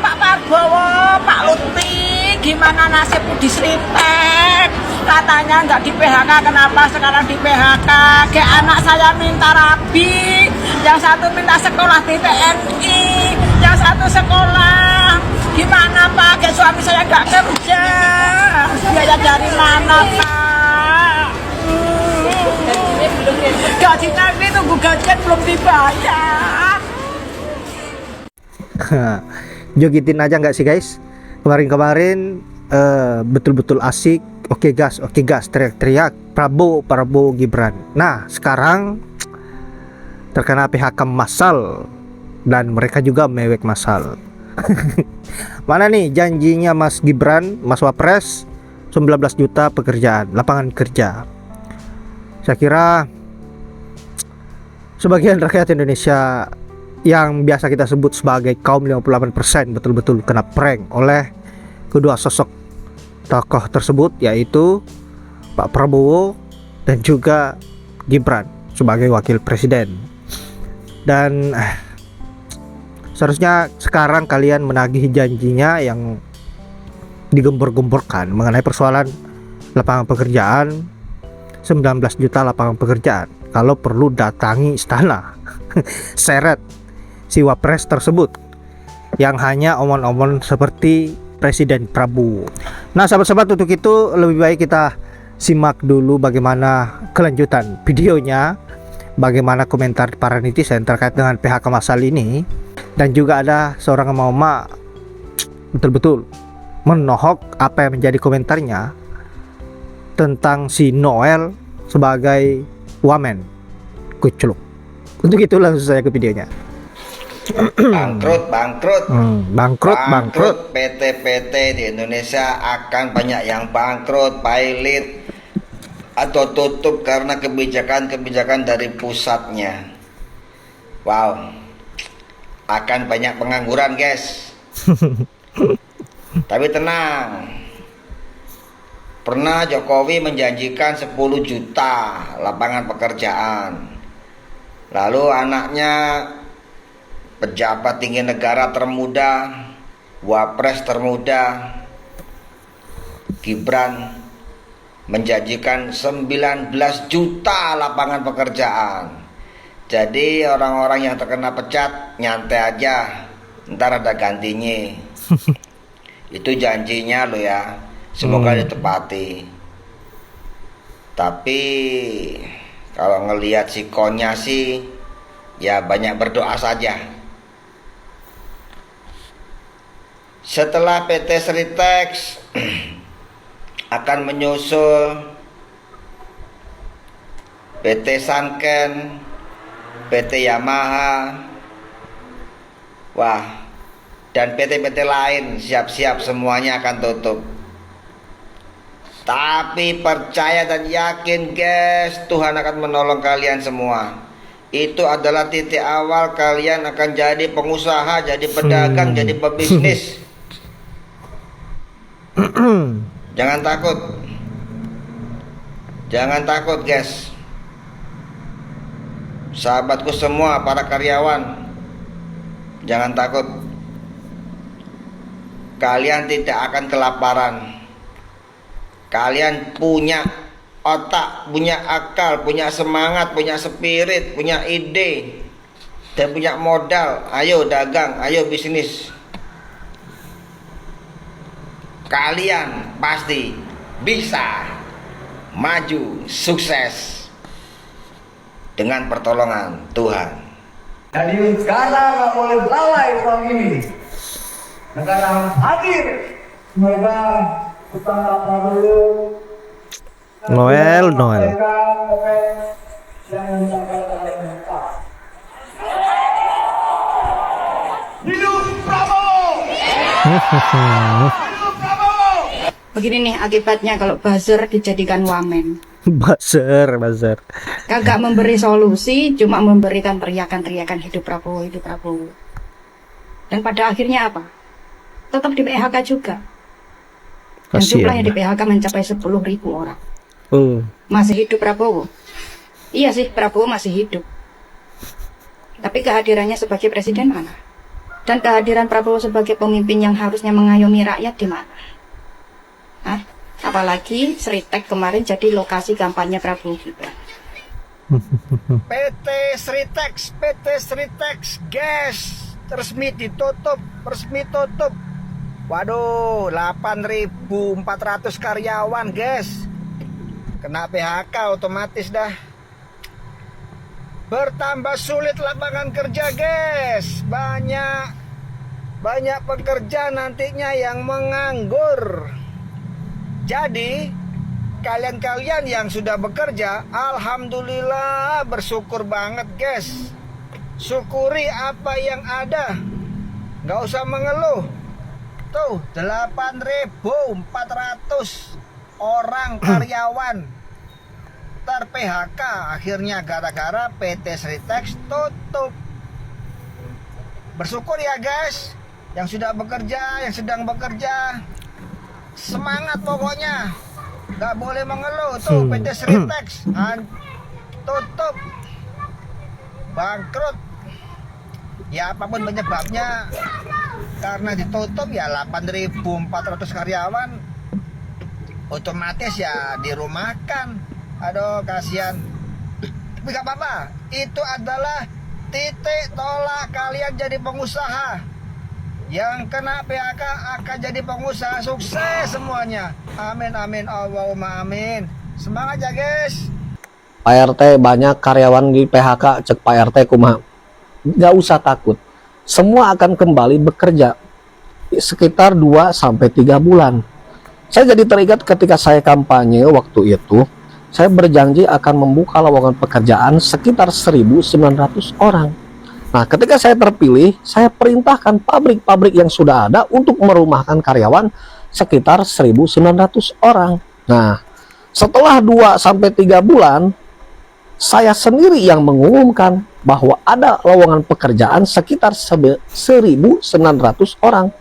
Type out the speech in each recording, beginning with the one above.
Pak Prabowo, Pak Lutfi, gimana nasib Budi Sritek? Katanya nggak di PHK, kenapa sekarang di PHK? Kayak anak saya minta rabi, yang satu minta sekolah di TNI, yang satu sekolah. Gimana Pak? Kayak suami saya nggak kerja, biaya dari mana Pak? Gajinya ini tunggu gajian belum dibayar. Jogitin aja nggak sih guys? Kemarin-kemarin betul-betul asik. Oke gas, teriak-teriak Prabowo Gibran. Nah sekarang terkena PHK massal dan mereka juga mewek massal. Mana nih janjinya Mas Gibran, Mas Wapres, 19 juta pekerjaan, lapangan kerja. Saya kira sebagian rakyat Indonesia yang biasa kita sebut sebagai kaum 58% betul-betul kena prank oleh kedua sosok tokoh tersebut, yaitu Pak Prabowo dan juga Gibran sebagai wakil presiden. Dan seharusnya sekarang kalian menagih janjinya yang digembor-gemborkan mengenai persoalan lapangan pekerjaan, 19 juta lapangan pekerjaan. Kalau perlu datangi istana seret si Wapres tersebut yang hanya omong-omong seperti Presiden Prabowo. Nah sahabat-sahabat, untuk itu lebih baik kita simak dulu bagaimana kelanjutan videonya, bagaimana komentar para netizen terkait dengan PHK massal ini. Dan juga ada seorang mama betul-betul menohok apa yang menjadi komentarnya tentang si Noel sebagai wamen kucluk. Untuk itu langsung saya ke videonya. Bangkrut. PT-PT di Indonesia akan banyak yang bangkrut, pilot, atau tutup karena kebijakan-kebijakan dari pusatnya. Wow, akan banyak pengangguran guys. Tapi tenang, pernah Jokowi menjanjikan 10 juta lapangan pekerjaan. Lalu anaknya pejabat tinggi negara termuda, Wapres termuda, Gibran, menjanjikan 19 juta lapangan pekerjaan. Jadi orang-orang yang terkena pecat nyantai aja, ntar ada gantinya. Itu janjinya lo ya, semoga ditepati. Tapi kalau ngelihat sikonya sih, ya banyak berdoa saja. Setelah PT Sritex akan menyusul PT Sanken, PT Yamaha, wah, dan PT-PT lain siap-siap semuanya akan tutup. Tapi percaya dan yakin guys, Tuhan akan menolong kalian semua. Itu adalah titik awal kalian akan jadi pengusaha, jadi pedagang, jadi pebisnis. Jangan takut guys. Sahabatku semua, para karyawan, jangan takut. Kalian tidak akan kelaparan. Kalian punya otak, punya akal, punya semangat, punya spirit, punya ide, dan punya modal. Ayo dagang, ayo bisnis. Kalian pasti bisa maju sukses dengan pertolongan Tuhan. Jadi negara nggak boleh lalai tahun ini. Negara harus hadir. Semoga tetangga Prabowo Noel yang mencapai Pak. Hidup Prabowo. Begini nih akibatnya kalau buzzer dijadikan wamen. buzzer Kagak memberi solusi, cuma memberikan teriakan-teriakan hidup Prabowo, hidup Prabowo. Dan pada akhirnya apa? Tetap di PHK juga. Dan jumlahnya di PHK mencapai 10.000 orang. Oh. Masih hidup Prabowo. Iya sih, Prabowo masih hidup. Tapi kehadirannya sebagai presiden mana? Dan kehadiran Prabowo sebagai pemimpin yang harusnya mengayomi rakyat di mana? Hah? Apalagi Sritek kemarin jadi lokasi kampanye Prabowo Gibran. PT Sritex gas resmi ditutup, resmi tutup. Waduh, 8.400 karyawan, guys. Kena PHK otomatis dah. Bertambah sulit lapangan kerja, guys. Banyak pekerja nantinya yang menganggur. Jadi, kalian-kalian yang sudah bekerja, alhamdulillah, bersyukur banget, guys. Syukuri apa yang ada. Nggak usah mengeluh. Tuh, 8.400 orang karyawan ter-PHK akhirnya gara-gara PT Sritex tutup. Bersyukur ya, guys, yang sudah bekerja, yang sedang bekerja. Semangat pokoknya. Nggak boleh mengeluh. Tuh, PT Sritex tutup, bangkrut. Ya apapun penyebabnya, karena ditutup ya 8.400 karyawan otomatis ya dirumahkan. Aduh, kasihan. Tapi gak apa-apa, itu adalah titik tolak kalian jadi pengusaha. Yang kena PHK akan jadi pengusaha sukses semuanya. Amin amin Allahumma amin. Semangat ya, guys. Pak RT banyak karyawan di PHK, cek Pak RT kumaha. Nggak usah takut, semua akan kembali bekerja sekitar 2-3 bulan. Saya jadi teringat ketika saya kampanye waktu itu, saya berjanji akan membuka lowongan pekerjaan sekitar 1.900 orang. Nah, ketika saya terpilih, saya perintahkan pabrik-pabrik yang sudah ada untuk merumahkan karyawan sekitar 1.900 orang. Nah, setelah 2-3 bulan, saya sendiri yang mengumumkan bahwa ada lowongan pekerjaan sekitar 1.900 orang.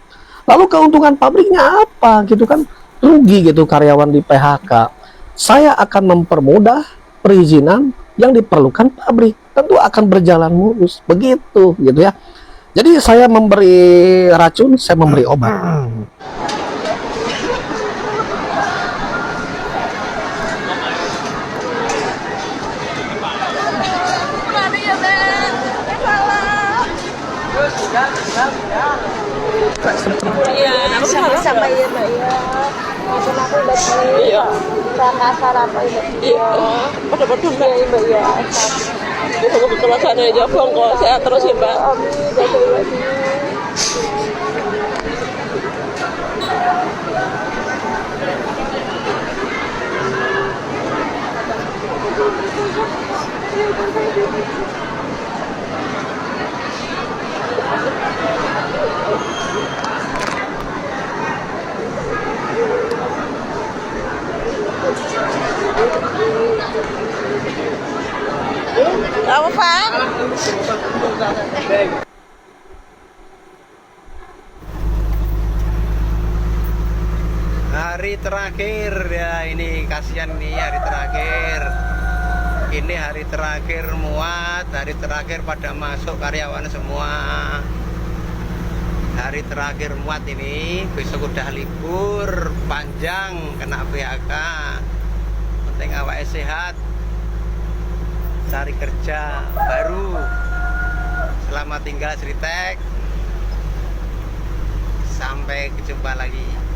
Lalu keuntungan pabriknya apa gitu kan? Rugi gitu karyawan di PHK. Saya akan mempermudah perizinan yang diperlukan pabrik. Tentu akan berjalan mulus. Begitu gitu ya. Jadi saya memberi racun, saya memberi obat. Iya, bisa bayar ya. Maafin aku Mbak. Iya. Saya kasar apa ini? Iya. Pada-pada Mbak. Iya, Mbak ya. Kebetulan saya aja kok sehat terus ya, Mbak. Amin. Apa, Pak? Hari terakhir ya, ini kasihan nih hari terakhir. Ini hari terakhir muat, hari terakhir pada masuk karyawan semua. Hari terakhir muat ini, besok udah libur panjang kena PHK. Penting awake sehat, cari kerja baru. Selamat tinggal Sritex. Sampai jumpa lagi.